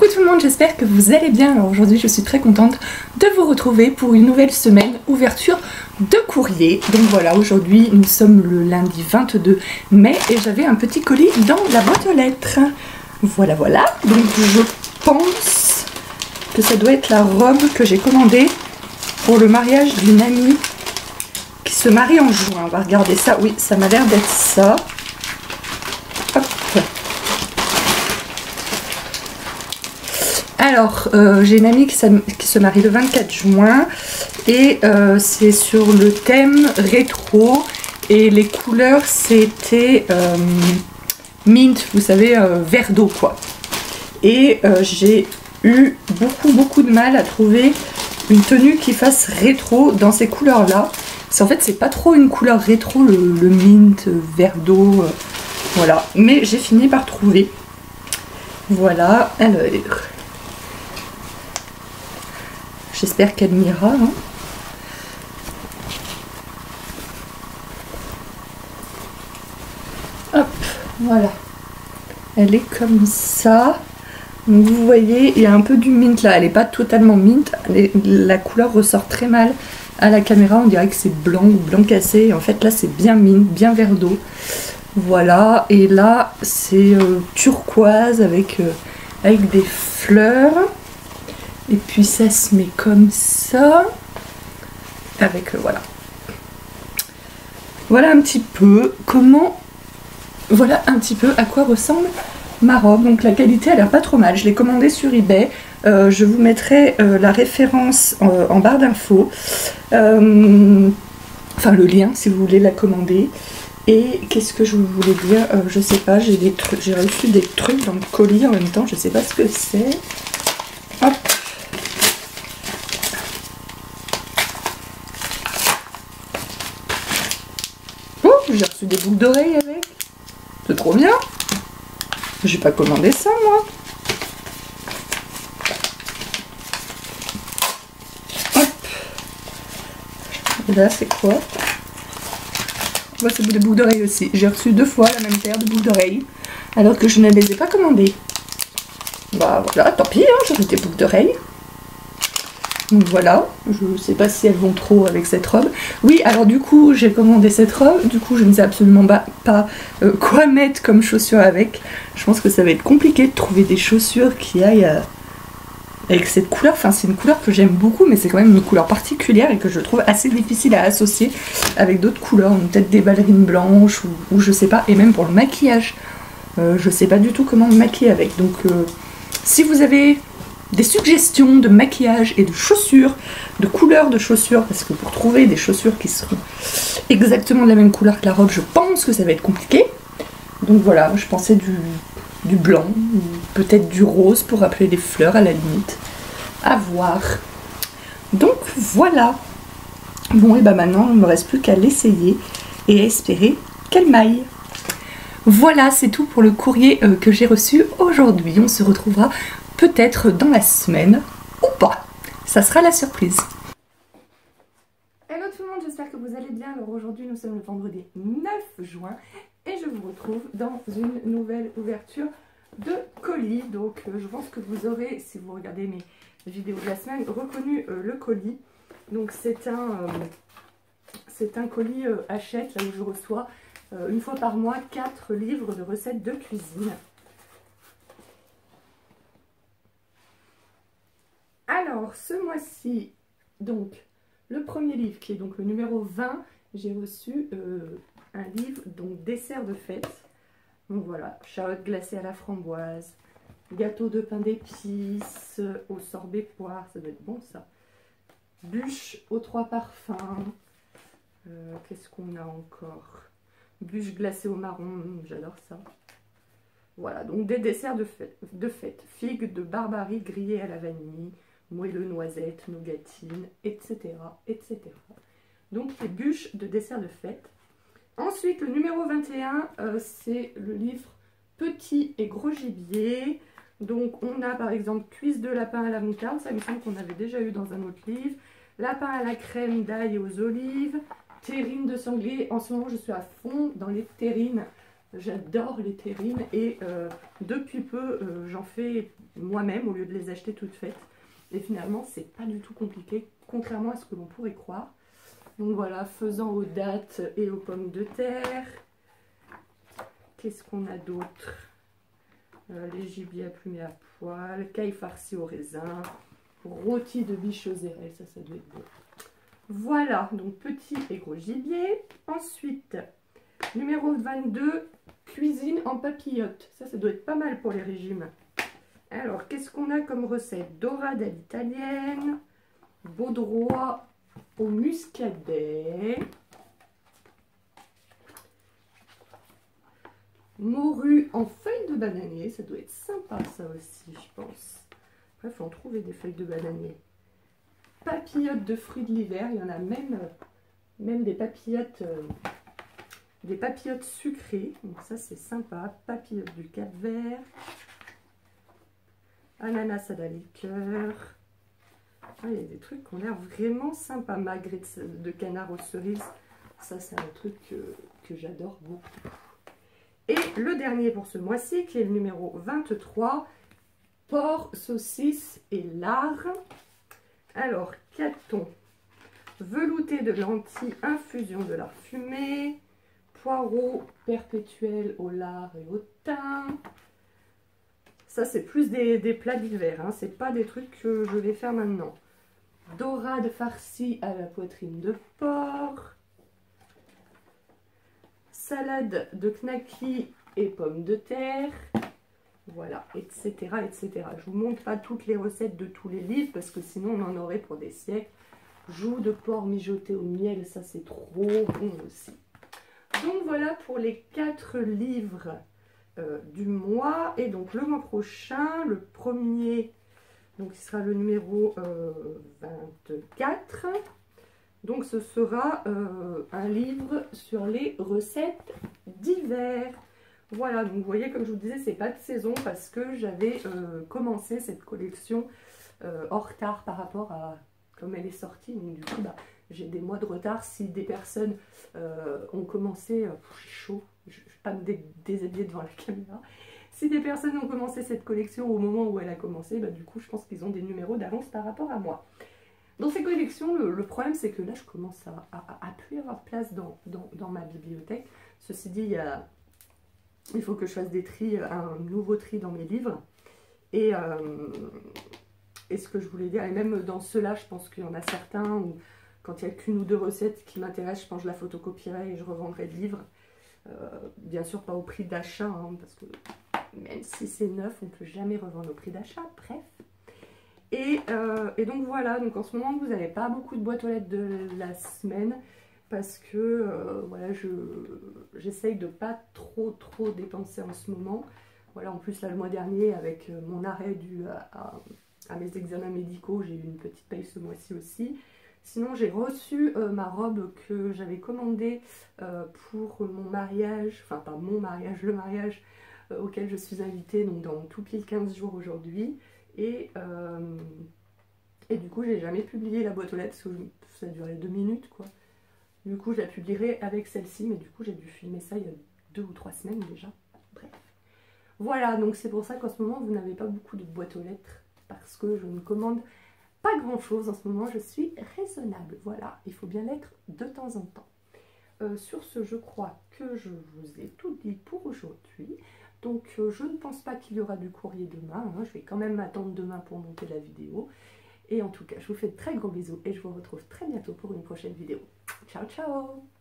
Coucou tout le monde, j'espère que vous allez bien. Alors aujourd'hui je suis très contente de vous retrouver pour une nouvelle semaine ouverture de courrier. Donc voilà, aujourd'hui nous sommes le lundi 22 mai et j'avais un petit colis dans la boîte aux lettres. Voilà, donc je pense que ça doit être la robe que j'ai commandée pour le mariage d'une amie qui se marie en juin. On va regarder ça, oui ça m'a l'air d'être ça. Hop. Alors, j'ai une amie qui se marie le 24 juin et c'est sur le thème rétro et les couleurs c'était mint, vous savez, vert d'eau quoi. Et j'ai eu beaucoup de mal à trouver une tenue qui fasse rétro dans ces couleurs là. En fait c'est pas trop une couleur rétro le mint, vert d'eau, voilà. Mais j'ai fini par trouver. Voilà, alors... J'espère qu'elle m'ira. Hein. Hop, voilà. Elle est comme ça. Donc vous voyez, il y a un peu du mint là. Elle n'est pas totalement mint. La couleur ressort très mal à la caméra. On dirait que c'est blanc ou blanc cassé. En fait là c'est bien mint, bien vert d'eau. Voilà. Et là c'est turquoise avec des fleurs. Et puis ça se met comme ça, avec voilà. Voilà un petit peu comment, voilà un petit peu à quoi ressemble ma robe. Donc la qualité a l'air pas trop mal. Je l'ai commandée sur eBay. Je vous mettrai la référence en barre d'infos. Enfin le lien si vous voulez la commander. Et qu'est-ce que je voulais dire, je sais pas, j'ai reçu des trucs dans le colis en même temps. Je sais pas ce que c'est. Hop. J'ai reçu des boucles d'oreilles avec. C'est trop bien. J'ai pas commandé ça moi. Hop. Et là c'est quoi? Moi c'est des boucles d'oreilles aussi. J'ai reçu 2 fois la même paire de boucles d'oreilles. Alors que je ne les ai pas commandées. Bah voilà, tant pis, hein, j'aurai des boucles d'oreilles. Donc voilà, je sais pas si elles vont trop avec cette robe. Oui, alors du coup, j'ai commandé cette robe. Du coup, je ne sais absolument pas quoi mettre comme chaussures avec. Je pense que ça va être compliqué de trouver des chaussures qui aillent avec cette couleur. Enfin, c'est une couleur que j'aime beaucoup, mais c'est quand même une couleur particulière et que je trouve assez difficile à associer avec d'autres couleurs. Peut-être des ballerines blanches ou je sais pas. Et même pour le maquillage, je sais pas du tout comment me maquiller avec. Donc, si vous avez des suggestions de maquillage et de chaussures, de couleurs de chaussures, parce que pour trouver des chaussures qui seront exactement de la même couleur que la robe, je pense que ça va être compliqué. Donc voilà, je pensais du blanc, ou peut-être du rose pour rappeler les fleurs à la limite. À voir. Donc voilà. Bon et bah maintenant il ne me reste plus qu'à l'essayer et à espérer qu'elle m'aille. Voilà, c'est tout pour le courrier que j'ai reçu aujourd'hui. On se retrouvera peut-être dans la semaine ou pas. Ça sera la surprise. Hello tout le monde, j'espère que vous allez bien. Alors aujourd'hui nous sommes le vendredi 9 juin et je vous retrouve dans une nouvelle ouverture de colis. Donc je pense que vous aurez, si vous regardez mes vidéos de la semaine, reconnu le colis. Donc c'est un colis Hachette, là où je reçois une fois par mois 4 livres de recettes de cuisine. Alors, ce mois-ci, donc, le premier livre, qui est donc le numéro 20, j'ai reçu un livre, donc, dessert de fête. Donc voilà, charlotte glacée à la framboise, gâteau de pain d'épices, au sorbet poire, ça doit être bon ça. Bûche aux 3 parfums. Qu'est-ce qu'on a encore? Bûche glacée au marron, j'adore ça. Voilà, donc des desserts de fête. Figues de Barbarie grillées à la vanille, moelleux noisettes, nougatine, etc., etc. Donc les bûches de dessert de fête. Ensuite, le numéro 21, c'est le livre Petit et gros gibier. Donc on a par exemple cuisse de lapin à la moutarde, ça me semble qu'on avait déjà eu dans un autre livre. Lapin à la crème d'ail et aux olives. Terrine de sanglier. En ce moment, je suis à fond dans les terrines J'adore les terrines et depuis peu j'en fais moi-même au lieu de les acheter toutes faites. Et finalement c'est pas du tout compliqué, contrairement à ce que l'on pourrait croire. Donc voilà, faisan aux dattes et aux pommes de terre. Qu'est-ce qu'on a d'autre? Les gibiers plumés à poil, caille farcie au raisin, rôti de biche aux érelles, ça doit être bon. Voilà, donc petit et gros gibier. Ensuite, numéro 22, cuisine en papillote. Ça doit être pas mal pour les régimes. Alors, qu'est-ce qu'on a comme recette? Dorade à l'italienne, baudroie au muscadet, morue en feuilles de bananier. Ça doit être sympa ça aussi, je pense. Après, il faut en trouver des feuilles de bananier. Papillotes de fruits de l'hiver, il y en a même des papillotes sucrées, donc ça c'est sympa. Papillotes du Cap-Vert, ananas à la liqueur. Ah, il y a des trucs qui ont l'air vraiment sympas. Magret de canard aux cerises, ça c'est un truc que j'adore beaucoup. Et le dernier pour ce mois-ci, qui est le numéro 23, porc, saucisse et lard. Alors, qu'a-t-on? Velouté de lentilles, infusion de lard fumé, poireaux perpétuels au lard et au thym. Ça, c'est plus des plats d'hiver, hein. C'est pas des trucs que je vais faire maintenant. Dorade farcie à la poitrine de porc. Salade de knacky et pommes de terre. Voilà, etc., etc. Je vous montre pas toutes les recettes de tous les livres parce que sinon on en aurait pour des siècles. Joues de porc mijoté au miel, ça c'est trop bon aussi. Donc voilà pour les 4 livres du mois. Et donc le mois prochain, le premier, donc ce sera le numéro 24. Donc ce sera un livre sur les recettes d'hiver. Voilà, donc vous voyez, comme je vous disais, c'est pas de saison parce que j'avais commencé cette collection en retard par rapport à comme elle est sortie. Donc du coup, bah, j'ai des mois de retard. Si des personnes ont commencé, j'ai chaud, je ne vais pas me déshabiller devant la caméra. Si des personnes ont commencé cette collection au moment où elle a commencé, bah, du coup, je pense qu'ils ont des numéros d'avance par rapport à moi. Dans ces collections, le problème, c'est que là, je commence à plus avoir de place dans ma bibliothèque. Ceci dit, il faut que je fasse des tris, un nouveau tri dans mes livres. Et ce que je voulais dire, et même dans ceux-là, je pense qu'il y en a certains où quand il n'y a qu'une ou deux recettes qui m'intéressent, je pense que je la photocopierai et je revendrai le livre. Bien sûr, pas au prix d'achat, hein, parce que même si c'est neuf, on ne peut jamais revendre au prix d'achat. Bref. Et donc voilà, donc en ce moment, vous n'avez pas beaucoup de boîtes aux lettres de la semaine. Parce que voilà, j'essaye de pas trop dépenser en ce moment. Voilà, en plus là le mois dernier avec mon arrêt dû à mes examens médicaux, j'ai eu une petite paye ce mois-ci aussi. Sinon j'ai reçu ma robe que j'avais commandée pour mon mariage, enfin pas mon mariage, le mariage auquel je suis invitée, donc dans tout pile 15 jours aujourd'hui. Et du coup j'ai jamais publié la boîte aux lettres parce que ça a duré 2 minutes quoi. Du coup, je la publierai avec celle-ci, mais du coup, j'ai dû filmer ça il y a 2 ou 3 semaines déjà. Bref. Voilà, donc c'est pour ça qu'en ce moment, vous n'avez pas beaucoup de boîtes aux lettres, parce que je ne commande pas grand-chose. En ce moment, je suis raisonnable. Voilà, il faut bien l'être de temps en temps. Sur ce, je crois que je vous ai tout dit pour aujourd'hui. Donc, je ne pense pas qu'il y aura du courrier demain. Hein. Je vais quand même attendre demain pour monter la vidéo. Et en tout cas, je vous fais de très gros bisous et je vous retrouve très bientôt pour une prochaine vidéo. Ciao, ciao!